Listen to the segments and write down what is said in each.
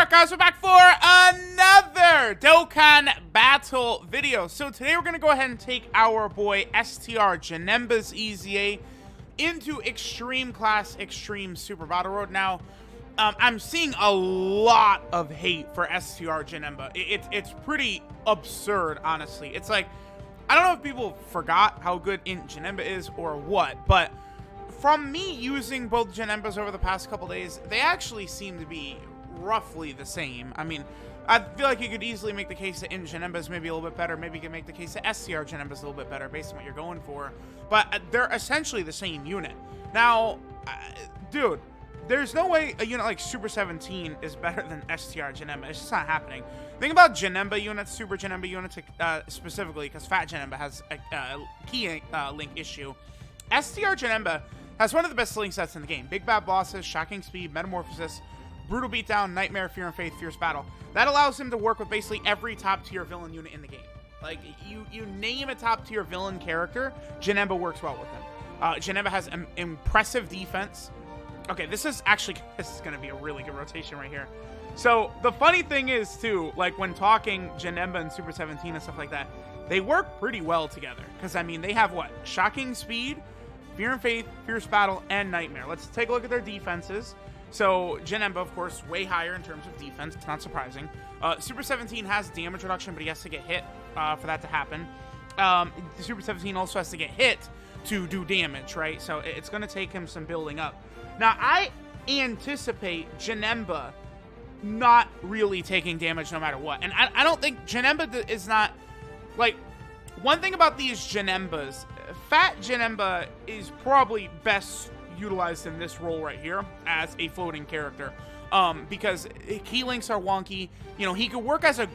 Alright guys, we're back for another Dokkan battle video. So today we're going to go ahead and take our boy STR Janemba's EZA into Extreme Class Extreme Super Battle Road. Now, I'm seeing a lot of hate for STR Janemba. It's pretty absurd, honestly. It's like, I don't know if people forgot how good Janemba is or what, but from me using both Janembas over the past couple days, they actually seem to be roughly the same. I mean, I feel like you could easily make the case that Janemba is maybe a little bit better. Maybe you can make the case that STR Janemba is a little bit better based on what you're going for. But they're essentially the same unit. Now, dude, there's no way a unit like Super 17 is better than STR Janemba. It's just not happening. Think about Janemba units, Super Janemba units specifically, because Fat Janemba has a key link issue. STR Janemba has one of the best link sets in the game. Big Bad Bosses, Shocking Speed, Metamorphosis, Brutal Beatdown, Nightmare, Fear and Faith, Fierce Battle. That allows him to work with basically every top-tier villain unit in the game. Like, you name a top-tier villain character, Janemba works well with him. Janemba has an impressive defense. Okay, this is going to be a really good rotation right here. So, the funny thing is, too, like, when talking Janemba and Super 17 and stuff like that, they work pretty well together. Because, I mean, they have, what? Shocking Speed, Fear and Faith, Fierce Battle, and Nightmare. Let's take a look at their defenses. So, Janemba, of course, way higher in terms of defense. It's not surprising. Super 17 has damage reduction, but he has to get hit for that to happen. Super 17 also has to get hit to do damage, right? So, it's going to take him some building up. Now, I anticipate Janemba not really taking damage no matter what. And I don't think Janemba is not... Like, one thing about these Janembas, Fat Janemba is probably best utilized in this role right here as a floating character, because key links are wonky. You know, he could work as a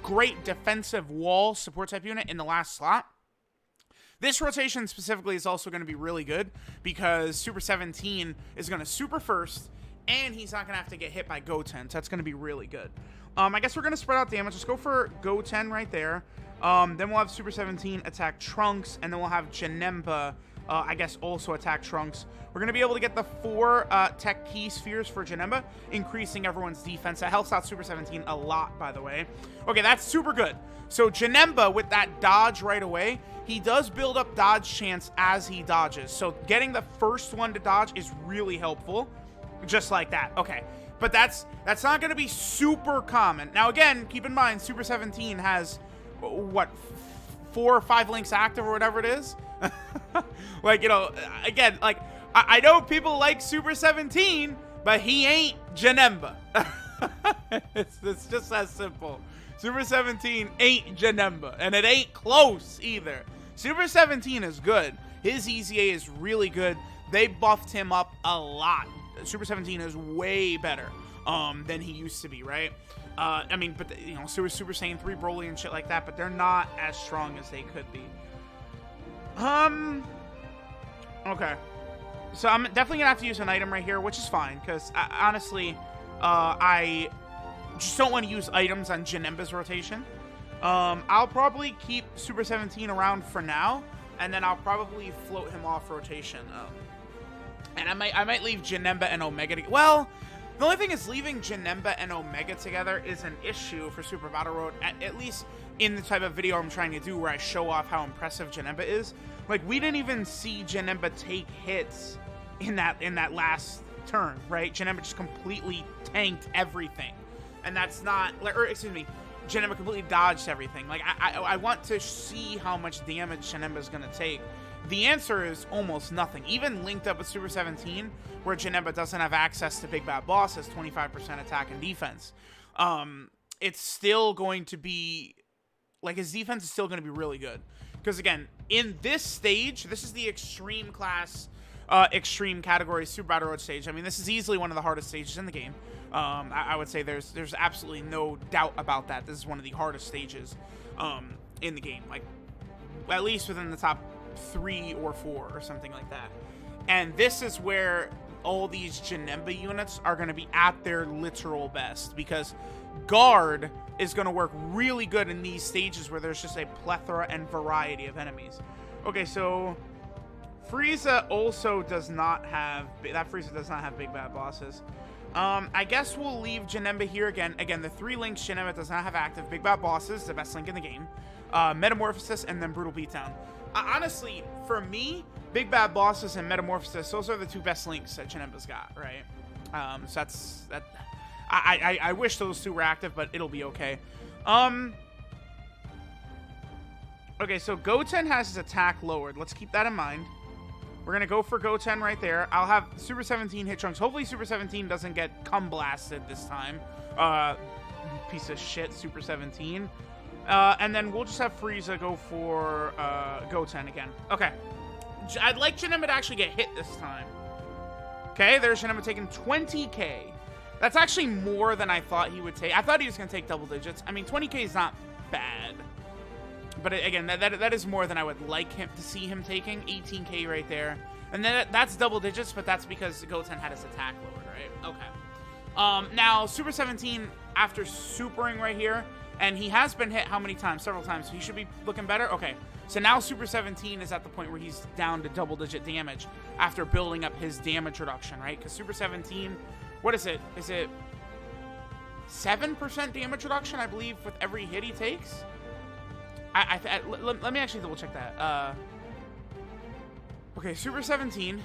great defensive wall support type unit in the last slot. This rotation specifically is also going to be really good because Super 17 is going to super first, and he's not going to have to get hit by Goten, so that's going to be really good. I guess we're going to spread out damage. Let's go for Goten right there. Then we'll have Super 17 attack Trunks, and then we'll have Janemba, I guess, also attack Trunks. We're going to be able to get the 4 tech key spheres for Janemba, increasing everyone's defense. That helps out Super 17 a lot, by the way. Okay, that's super good. So Janemba, with that dodge right away, he does build up dodge chance as he dodges. So getting the first one to dodge is really helpful, just like that. Okay, but that's not going to be super common. Now, again, keep in mind, Super 17 has, what, 4 or 5 links active or whatever it is? Like, you know, again, like, I know people like Super 17, but he ain't Janemba. It's just as simple. Super 17 ain't Janemba, and it ain't close either. Super 17 is good. His EZA is really good. They buffed him up a lot. Super 17 is way better than he used to be, right? I mean, but, you know, Super Saiyan 3 Broly and shit like that, but they're not as strong as they could be. Okay. So I'm definitely gonna have to use an item right here, which is fine, because honestly, I just don't want to use items on Janemba's rotation. I'll probably keep Super 17 around for now, and then I'll probably float him off rotation. And I might leave Janemba and Omega together. Well, the only thing is leaving Janemba and Omega together is an issue for Super Battle Road, at least in the type of video I'm trying to do where I show off how impressive Janemba is. Like, we didn't even see Janemba take hits in that last turn, right? Janemba just completely tanked everything. And that's not, or excuse me, Janemba completely dodged everything. Like, I want to see how much damage Janemba is going to take. The answer is almost nothing. Even linked up with Super 17, where Janemba doesn't have access to Big Bad Bosses, 25% attack and defense, it's still going to be, like, his defense is still going to be really good. Because, again, in this stage, this is the extreme class, extreme category Super Battle Road stage. I mean, this is easily one of the hardest stages in the game. I would say there's absolutely no doubt about that. This is one of the hardest stages in the game. Like, at least within the top 3 or 4 or something like that. And this is where all these Janemba units are going to be at their literal best, because guard is going to work really good in these stages where there's just a plethora and variety of enemies. Okay, so Frieza also does not have, that Frieza does not have Big Bad Bosses. I guess we'll leave Janemba here again. Again, the 3 links Janemba does not have active. Big Bad Bosses, the best link in the game. Metamorphosis, and then Brutal Beatdown. Honestly, for me, Big Bad Bosses and Metamorphosis, those are the 2 best links that Janemba's got, right? So that's... that. I wish those 2 were active, but it'll be okay. Okay, so Goten has his attack lowered. Let's keep that in mind. We're going to go for Goten right there. I'll have Super 17 hit Trunks. Hopefully Super 17 doesn't get cum blasted this time. Piece of shit, Super 17. And then we'll just have Frieza go for Goten again. Okay. I'd like Janemba to actually get hit this time. Okay, there's Janemba taking 20k. That's actually more than I thought he would take. I thought he was going to take double digits. I mean, 20k is not bad. But again, that is more than I would like him to see him taking. 18k right there. And then that's double digits, but that's because Goten had his attack lowered, right? Okay. Now, Super 17, after supering right here, and he has been hit how many times? Several times. So he should be looking better? Okay. So now Super 17 is at the point where he's down to double-digit damage after building up his damage reduction, right? Because Super 17, what is it? Is it 7% damage reduction, I believe, with every hit he takes? Let me actually double check that. Okay, Super 17.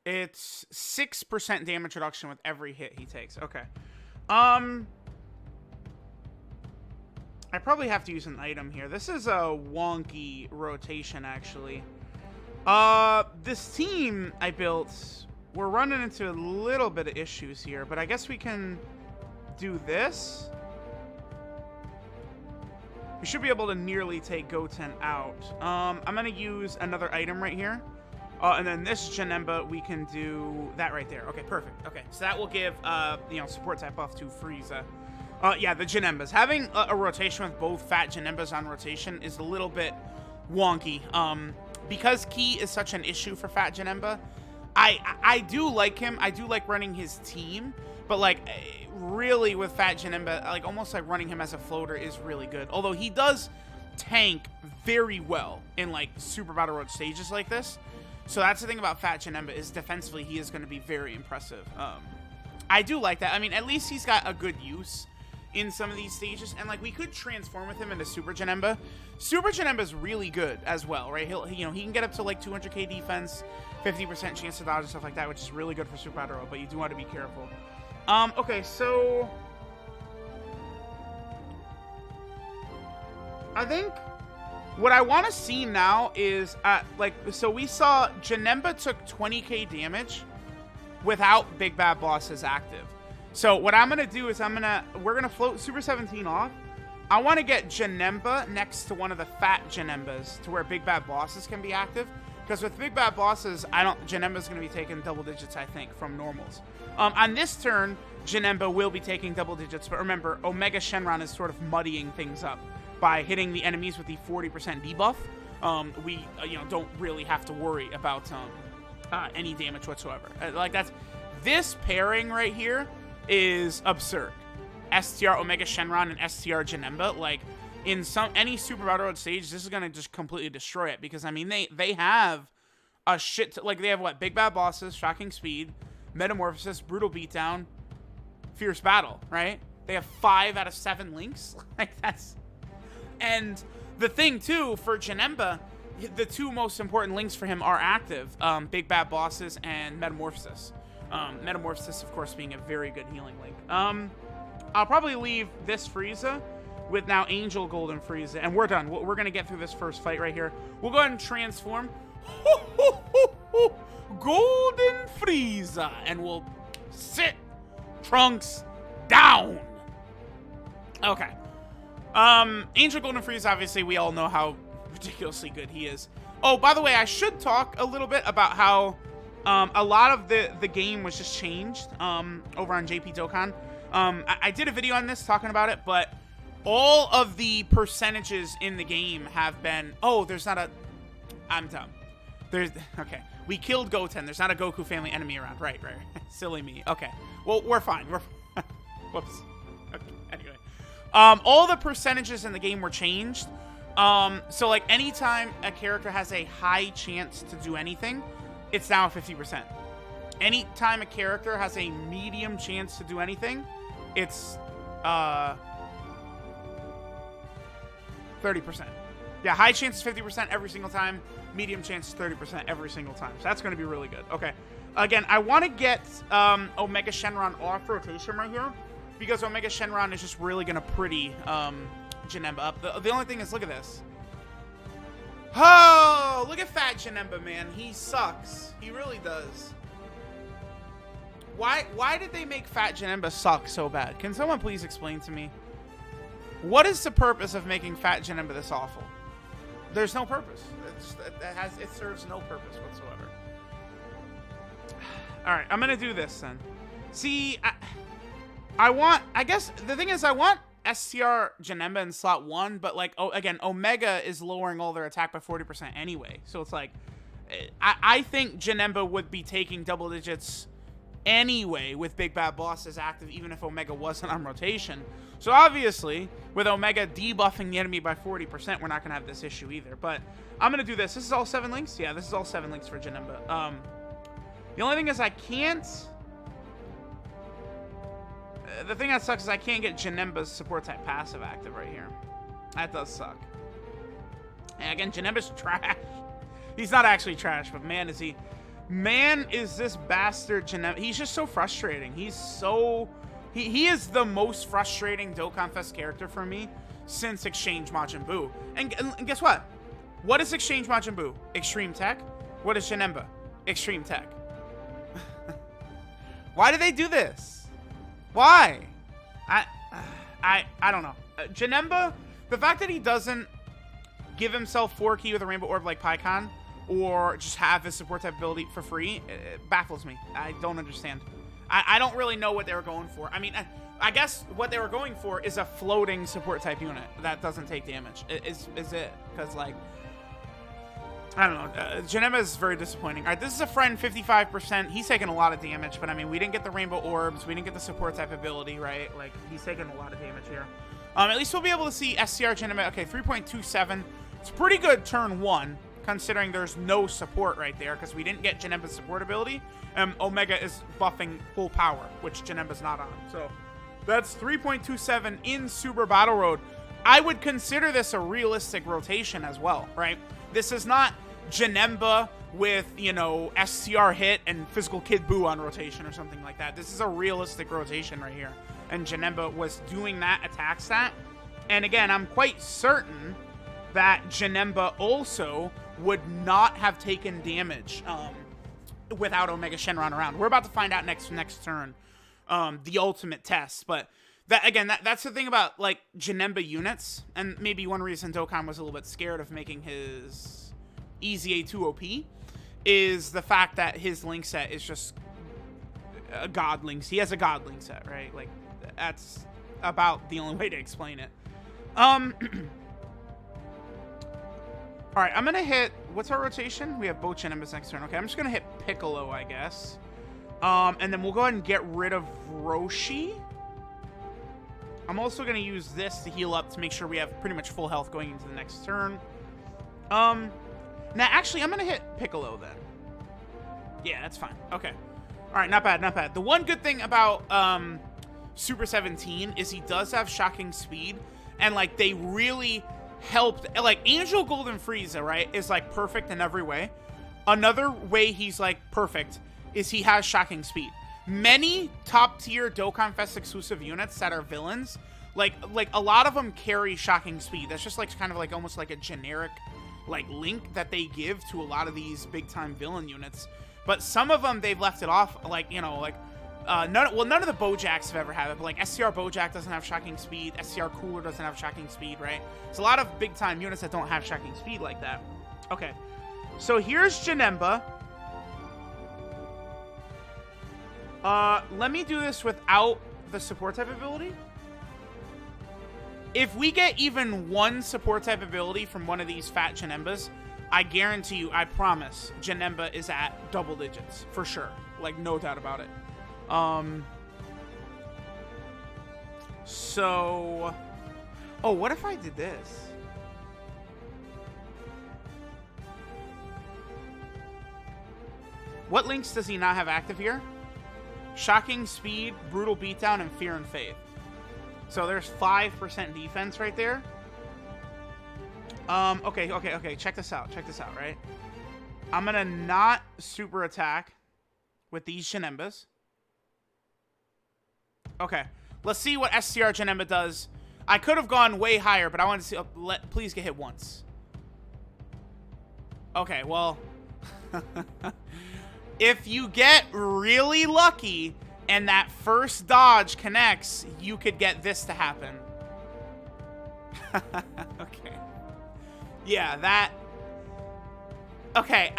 It's 6% damage reduction with every hit he takes. Okay. I probably have to use an item here. This is a wonky rotation, actually. This team I built, we're running into a little bit of issues here, but I guess we can do this. We should be able to nearly take Goten out. I'm going to use another item right here. And then this Janemba, we can do that right there. Okay, perfect. Okay, so that will give, support type buff to Frieza. Yeah, the Janembas. Having a rotation with both fat Janembas on rotation is a little bit wonky. Because Ki is such an issue for fat Janemba, I do like him. I do like running his team. But, like, really with fat Janemba, like, almost like running him as a floater is really good. Although he does tank very well in, like, Super Battle Road stages like this. So that's the thing about fat Janemba, is defensively he is going to be very impressive. I do like that. I mean, at least he's got a good use in some of these stages. And, like, we could transform with him into Super Janemba. Super Janemba is really good as well, right? He can get up to, like, 200k defense, 50% chance to dodge and stuff like that, which is really good for Super Battle Road, but you do want to be careful. Okay, so I think what I want to see now is, so we saw Janemba took 20k damage without Big Bad Bosses active. So what I'm going to do is we're going to float Super 17 off. I want to get Janemba next to one of the fat Janembas to where Big Bad Bosses can be active. Because with Big Bad Bosses, Janemba's going to be taking double digits, I think, from normals. On this turn, Janemba will be taking double digits, but remember, Omega Shenron is sort of muddying things up by hitting the enemies with the 40% debuff. We don't really have to worry about any damage whatsoever. This pairing right here is absurd. STR Omega Shenron and STR Janemba, like, in any Super Battle Road stage, this is going to just completely destroy it. Because, I mean, they have a shit... they have, what? Big Bad Bosses, Shocking Speed, Metamorphosis, Brutal Beatdown, Fierce Battle, right? They have 5 out of 7 links. That's... And the thing, too, for Janemba, the 2 most important links for him are active. Big Bad Bosses and Metamorphosis. Metamorphosis, of course, being a very good healing link. I'll probably leave this Frieza with now Angel Golden Frieza, and we're done. We're going to get through this first fight right here. We'll go ahead and transform. Golden Frieza, and we'll sit Trunks down. Okay. Angel Golden Frieza, obviously, we all know how ridiculously good he is. Oh, by the way, I should talk a little bit about how a lot of the game was just changed over on JP Dokkan. I did a video on this talking about it, but all of the percentages in the game have been... Oh, there's not a... I'm dumb. Okay. We killed Goten. There's not a Goku family enemy around. Right. Silly me. Okay. Well, we're fine. Whoops. Okay. Anyway. All the percentages in the game were changed. So, like, anytime a character has a high chance to do anything, it's now 50%. Anytime a character has a medium chance to do anything, it's 30%. Yeah, high chance is 50% every single time. Medium chance is 30% every single time. So that's going to be really good. Okay. Again, I want to get Omega Shenron off rotation right here, because Omega Shenron is just really going to pretty Janemba up. The only thing is, look at this. Oh, look at Fat Janemba, man. He sucks. He really does. Why did they make Fat Janemba suck so bad? Can someone please explain to me? What is the purpose of making Fat Janemba this awful? There's no purpose. It serves no purpose whatsoever. All right, I'm gonna do this then. See, I guess the thing is, I want STR Janemba in slot 1, but like, again, Omega is lowering all their attack by 40% anyway. So it's like, I think Janemba would be taking double digits anyway with Big Bad Bosses active, even if Omega wasn't on rotation. So obviously, with Omega debuffing the enemy by 40%, we're not going to have this issue either. But I'm going to do this. This is all 7 links? Yeah, this is all 7 links for Janemba. The only thing is I can't... the thing that sucks is I can't get Janemba's support type passive active right here. That does suck. And again, Janemba's trash. He's not actually trash, but man, is he... Man, is this bastard Janemba. He's just so frustrating. He's so... He is the most frustrating Dokkan Fest character for me since Exchange Majin Buu. And guess what? What is Exchange Majin Buu? Extreme Tech. What is Janemba? Extreme Tech. Why do they do this? Why? I don't know. Janemba, the fact that he doesn't give himself 4 key with a Rainbow Orb like Pycon, or just have his support type ability for free, it baffles me. I don't understand. I don't really know what they were going for. I mean, I guess what they were going for is a floating support type unit that doesn't take damage. Is it? Because, like, I don't know. Janemba is very disappointing. All right, this is a friend, 55%. He's taking a lot of damage, but I mean, we didn't get the Rainbow Orbs. We didn't get the support type ability, right? Like, he's taking a lot of damage here. At least we'll be able to see STR Janemba. Okay, 3.27. It's pretty good turn 1, considering there's no support right there, because we didn't get Janemba's support ability. Omega is buffing full power, which Janemba's not on. So that's 3.27 in Super Battle Road. I would consider this a realistic rotation as well, right? This is not Janemba with, you know, STR hit and Physical Kid Buu on rotation or something like that. This is a realistic rotation right here. And Janemba was doing that attack stat. And again, I'm quite certain that Janemba also would not have taken damage without Omega Shenron around. We're about to find out next turn, the ultimate test. But that again, that's the thing about like Janemba units, and maybe one reason Dokkan was a little bit scared of making his EZA 2 OP is the fact that his link set is just a god link. He has a god link set, right? Like, that's about the only way to explain it. All right, I'm going to hit... What's our rotation? We have both Janemba's next turn. Okay, I'm just going to hit Piccolo, I guess. And then we'll go ahead and get rid of Roshi. I'm also going to use this to heal up to make sure we have pretty much full health going into the next turn. Now, actually, I'm going to hit Piccolo then. Yeah, that's fine. Okay. All right, not bad, not bad. The one good thing about Super 17 is he does have shocking speed. And, like, they really... helped, like, Angel Golden Frieza, right, is like perfect in every way. Another way he's like perfect is he has shocking speed. Many top tier Dokkan Fest exclusive units that are villains, like a lot of them carry shocking speed. That's just like kind of like almost like a generic like link that they give to a lot of these big time villain units. But some of them they've left it off, like, you know, like none of the Bojacks have ever had it, but like STR Bojack doesn't have shocking speed, STR Cooler doesn't have shocking speed, right? It's a lot of big time units that don't have shocking speed like that. Okay, so here's Janemba. Let me do this without the support type ability. If we get even one support type ability from one of these fat Janembas, I guarantee you, I promise, Janemba is at double digits for sure. Like, no doubt about it. So, oh, what if I did this? What links does he not have active here? Shocking Speed, Brutal Beatdown, and Fear and Faith. So there's 5% defense right there. Okay. Check this out, right? I'm gonna not super attack with these Janembas. Okay, let's see what STR Janemba does. I could have gone way higher, but I want to see. Please get hit once. Okay, well, if you get really lucky and that first dodge connects, you could get this to happen. Okay. Yeah, that... Okay,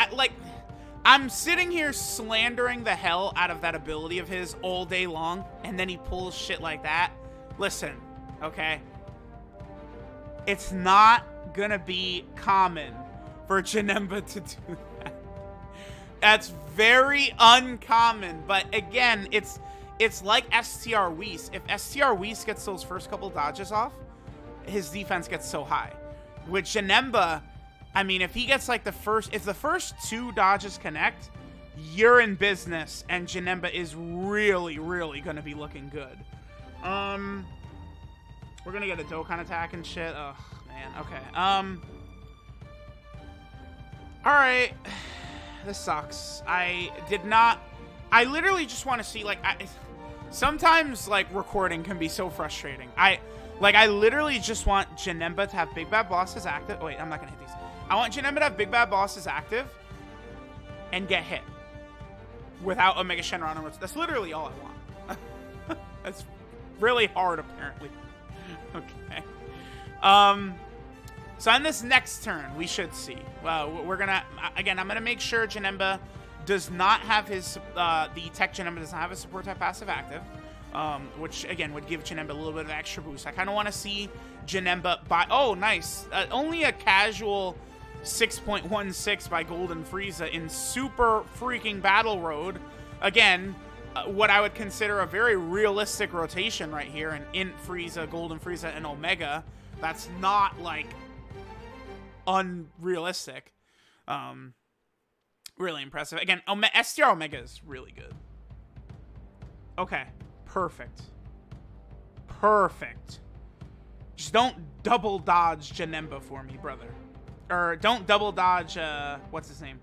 I'm sitting here slandering the hell out of that ability of his all day long, and then he pulls shit like that. Listen, okay? It's not gonna be common for Janemba to do that. That's very uncommon, but again, it's like STR Whis. If STR Whis gets those first couple dodges off, his defense gets so high. With Janemba, I mean, if he gets like if the first 2 dodges connect, you're in business, and Janemba is really, really gonna be looking good. We're gonna get a Dokkan attack and shit. Oh man, okay. Alright. This sucks. I literally just want to see, like, sometimes, like, recording can be so frustrating. I literally just want Janemba to have Big Bad Bosses active. Oh, wait, I'm not going to hit these. I want Janemba to have Big Bad Bosses active and get hit without Omega Shenron. That's literally all I want. That's really hard, apparently. Okay. So on this next turn, we should see. We're gonna, again, I'm gonna make sure Janemba does not have his, the Tech Janemba does not have his support type passive active, which again would give Janemba a little bit of extra boost. I kind of want to see Janemba by, oh nice, only a casual 6.16 by Golden Frieza in super freaking Battle Road. Again, what I would consider a very realistic rotation right here, and Int Frieza, Golden Frieza, and Omega. That's not like unrealistic. Really impressive. Again, STR Omega is really good. Okay, perfect. Perfect. Just don't double dodge Janemba for me, brother. Or don't double dodge, what's his name?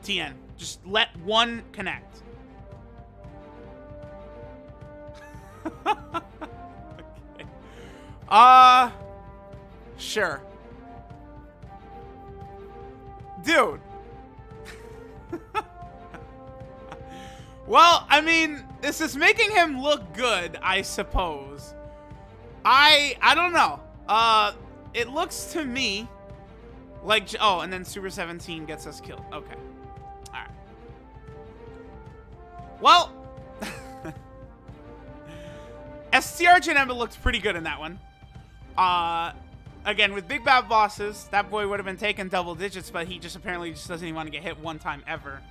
TN. Just let one connect. Okay. Sure. Dude. Well, I mean, this is making him look good, I suppose. I don't know. It looks to me like, oh, and then Super 17 gets us killed. Okay. All right. Well, STR Janemba looked pretty good in that one. Again, with Big Bad Bosses, that boy would have been taking double digits, but he just apparently just doesn't even want to get hit one time ever.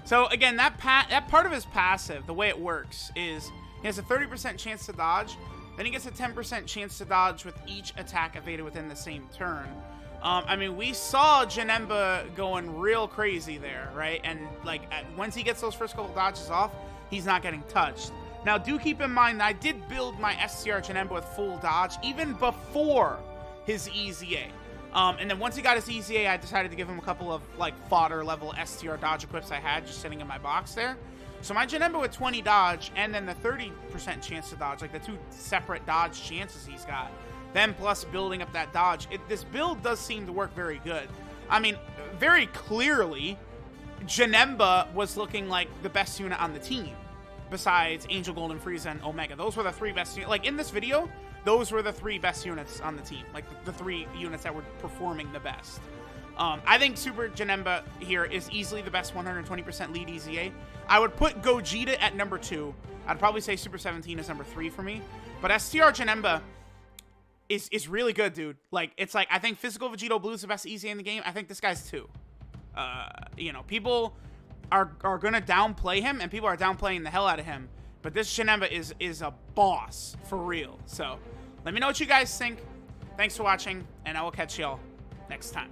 So again, that part of his passive, the way it works is he has a 30% chance to dodge, then he gets a 10% chance to dodge with each attack evaded within the same turn. I mean, we saw Janemba going real crazy there, right? And like once he gets those first couple dodges off, he's not getting touched. Now, do keep in mind that I did build my STR Janemba with full dodge even before his EZA. And then once he got his EZA, I decided to give him a couple of like fodder level STR dodge equips I had just sitting in my box there. So my Janemba with 20 dodge and then the 30% chance to dodge, like the 2 separate dodge chances he's got, then plus building up that dodge, this build does seem to work very good. I mean, very clearly, Janemba was looking like the best unit on the team besides Angel, Golden Frieza, and Omega. Those were the 3 best units. Like in this video, those were the 3 best units on the team. Like the 3 units that were performing the best. I think Super Janemba here is easily the best 120% lead EZA. I would put Gogeta at number 2. I'd probably say Super 17 is number 3 for me. But STR Janemba is really good, dude. Like, it's like, I think Physical Vegito Blue is the best EZA in the game. I think this guy's 2. You know, people are gonna downplay him, and people are downplaying the hell out of him. But this Janemba is a boss, for real. So, let me know what you guys think. Thanks for watching, and I will catch y'all next time.